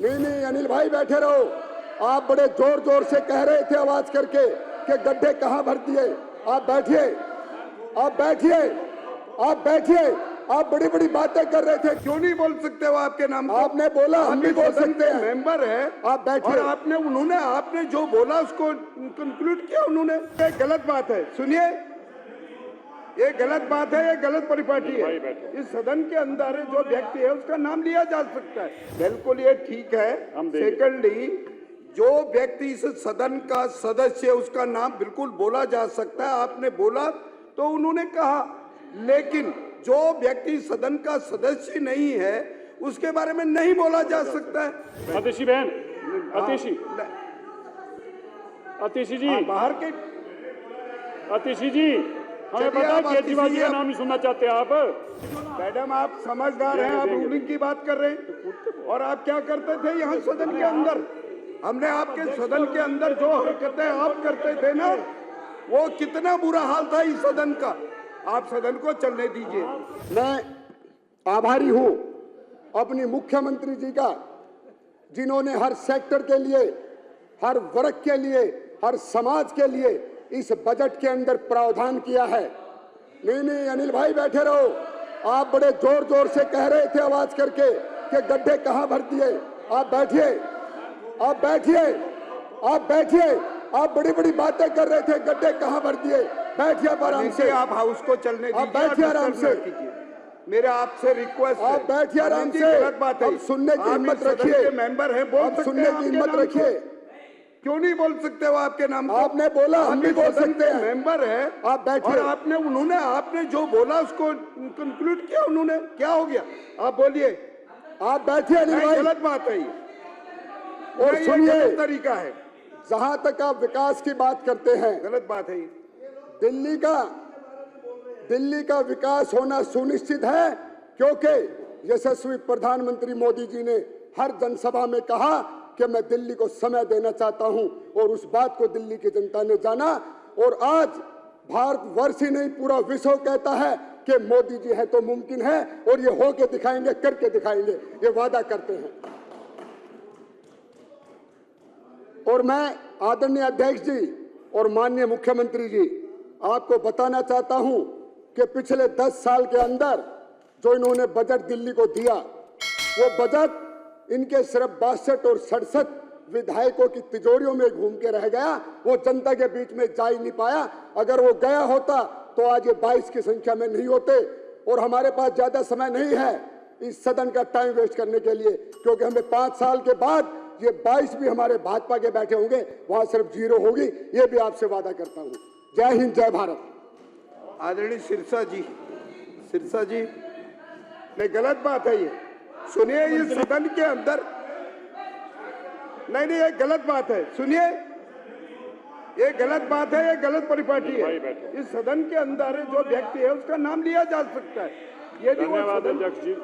नहीं नहीं अनिल भाई बैठे रहो। आप बड़े जोर जोर से कह रहे थे आवाज करके कि गड्ढे कहां भर दिए। आप बैठिए, आप बैठिए, आप बैठिए। आप बड़ी बड़ी बातें कर रहे थे, क्यों नहीं बोल सकते हो आपके नाम को? आपने बोला, हम भी बोल सकते हैं। मेंबर है आप बैठिए। और आपने जो बोला उसको कंक्लूड किया उन्होंने। ये गलत बात है, सुनिए, ये गलत बात है, ये गलत परिपाटी है। इस सदन के अंदर जो व्यक्ति है उसका नाम लिया जा सकता है, बिल्कुल ये ठीक है। सेकंडली, जो व्यक्ति इस सदन का सदस्य है उसका नाम बिल्कुल बोला जा सकता है। आपने बोला तो उन्होंने कहा, लेकिन जो व्यक्ति सदन का सदस्य नहीं है उसके बारे में नहीं बोला जा सकता है। अतिशी बहन, अतिशी जी, बाहर के अतिशी जी, हमें पता है केजरीवाल जी का नाम नहीं सुनना चाहते आप। मैडम आप समझदार हैं, आप रूलिंग की बात कर रहे हैं और आप क्या करते थे यहाँ सदन के अंदर? हमने आपके सदन के अंदर जो हरकतें आप करते थे ना, वो कितना बुरा हाल था इस सदन का। आप सदन को चलने दीजिए। मैं आभारी हूं अपनी मुख्यमंत्री जी का, जिन्होंने हर सेक्टर के लिए, हर वर्ग के लिए, हर समाज के लिए इस बजट के अंदर प्रावधान किया है। नहीं नहीं अनिल भाई बैठे रहो। आप बड़े जोर जोर से कह रहे थे आवाज करके कि गड्ढे कहां भर दिए। आप बैठिए, आप बैठिए, आप बैठिए। आप बड़ी बड़ी बातें कर रहे थे, गड्ढे कहां भर दिए। बैठिए आप आराम से, आप हाउस को चलने दीजिए। आप बैठिए आराम से, मेरा आपसे रिक्वेस्ट है, आप बैठिए आराम से। गलत बात है। अब सुनने की हिम्मत रखिए, मेंबर है, बोल सकते सुनने की हिम्मत रखिए। क्यों नहीं बोल सकते हो आपके नाम को? आपने बोला, हम भी बोल सकते हैं। मेंबर है, आप बैठिए। और आपने जो बोला उसको कंक्लूड किया उन्होंने। क्या हो गया? आप बोलिए। आप बैठिए अनिल भाई। गलत बात है ये, और सुनिए, तरीका है। जहां तक आप विकास की बात करते हैं, गलत बात है ये। दिल्ली का विकास होना सुनिश्चित है, क्योंकि यशस्वी प्रधानमंत्री मोदी जी ने हर जनसभा में कहा कि मैं दिल्ली को समय देना चाहता हूं, और उस बात को दिल्ली की जनता ने जाना। और आज भारतवर्ष ही नहीं, पूरा विश्व कहता है कि मोदी जी है तो मुमकिन है, और ये होके दिखाएंगे, करके दिखाएंगे, ये वादा करते हैं। और मैं आदरणीय अध्यक्ष जी और माननीय मुख्यमंत्री जी, आपको बताना चाहता हूं कि पिछले 10 साल के अंदर जो इन्होंने बजट दिल्ली को दिया, वो बजट इनके सिर्फ 62 और 67 विधायकों की तिजोरियों में घूम के रह गया। वो जनता के बीच में जा ही नहीं पाया। अगर वो गया होता तो आज ये 22 की संख्या में नहीं होते। और हमारे पास ज्यादा समय नहीं है इस सदन का टाइम वेस्ट करने के लिए, क्योंकि हमें 5 साल के बाद ये 22 भी हमारे भाजपा के बैठे होंगे, वहां सिर्फ 0 होगी। ये भी आपसे वादा करता हूं। जय हिंद, जय भारत। आदरणीय सिरसा जी, नहीं गलत बात है ये। सुनिए, ये सदन के अंदर नहीं, ये गलत बात है। सुनिए, ये गलत बात है, ये गलत परिपाटी है। इस सदन के अंदर जो व्यक्ति है उसका नाम लिया जा सकता है। ये धन्यवाद अध्यक्ष जी।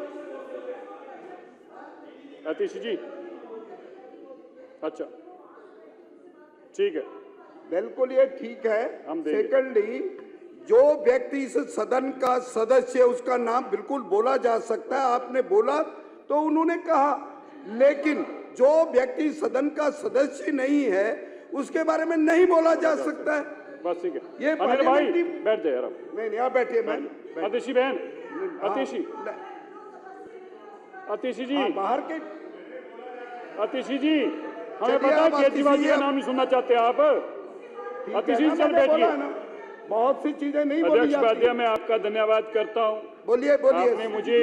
अतिशी जी, अच्छा ठीक है, बिल्कुल ये ठीक है। सेकंडली, जो व्यक्ति इस सदन का सदस्य है उसका नाम बिल्कुल बोला जा सकता है। आपने बोला तो उन्होंने कहा, लेकिन जो व्यक्ति सदन का सदस्य नहीं है उसके बारे में नहीं बोला जा सकता है। बस ठीक है। ये अनिल भाई बैठ जाइए आराम। नहीं आप बैठिए। अतिशी बहन, अतिशी जी, बाहर के अतिशी जी, हमें पता है केजरीवाल जी का नाम नहीं सुनना चाहते आप। अतिशी चल बैठिए। बहुत सी चीजें नहीं बोली अध्यक्ष महोदय, मैं आपका धन्यवाद करता हूँ। बोलिए। आपने मुझे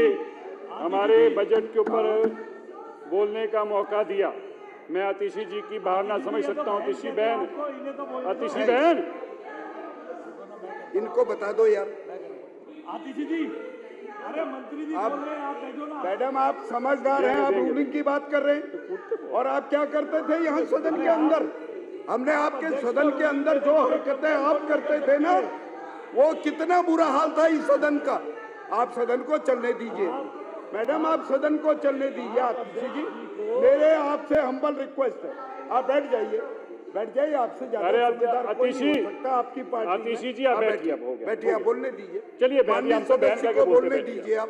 हमारे बजट के ऊपर बोलने का मौका दिया। मैं अतिशी जी की भावना समझ सकता हूँ। अतिशी बहन, इनको बता दो यार। आतिशी जी, अरे मंत्री जी बोल रहे हैं, आप बैठो ना। मैडम आप समझदार हैं, आप रूलिंग की बात कर रहे हैं और आप क्या करते थे यहाँ सदन के अंदर? हमने आपके सदन के अंदर जो हरकतें आप करते थे ना, वो कितना बुरा हाल था इस सदन का। आप सदन को चलने दीजिए। मैडम आप सदन को चलने दीजिए। आतिशी जी, मेरे आपसे हम्बल रिक्वेस्ट है, आप बैठ जाइए। आपसे ज्यादा अतिशी, आपकी पार्टी। अतिशी जी आप बैठिए, बैठिए, आप बोलने दीजिए। चलिए, बोलने दीजिए आप।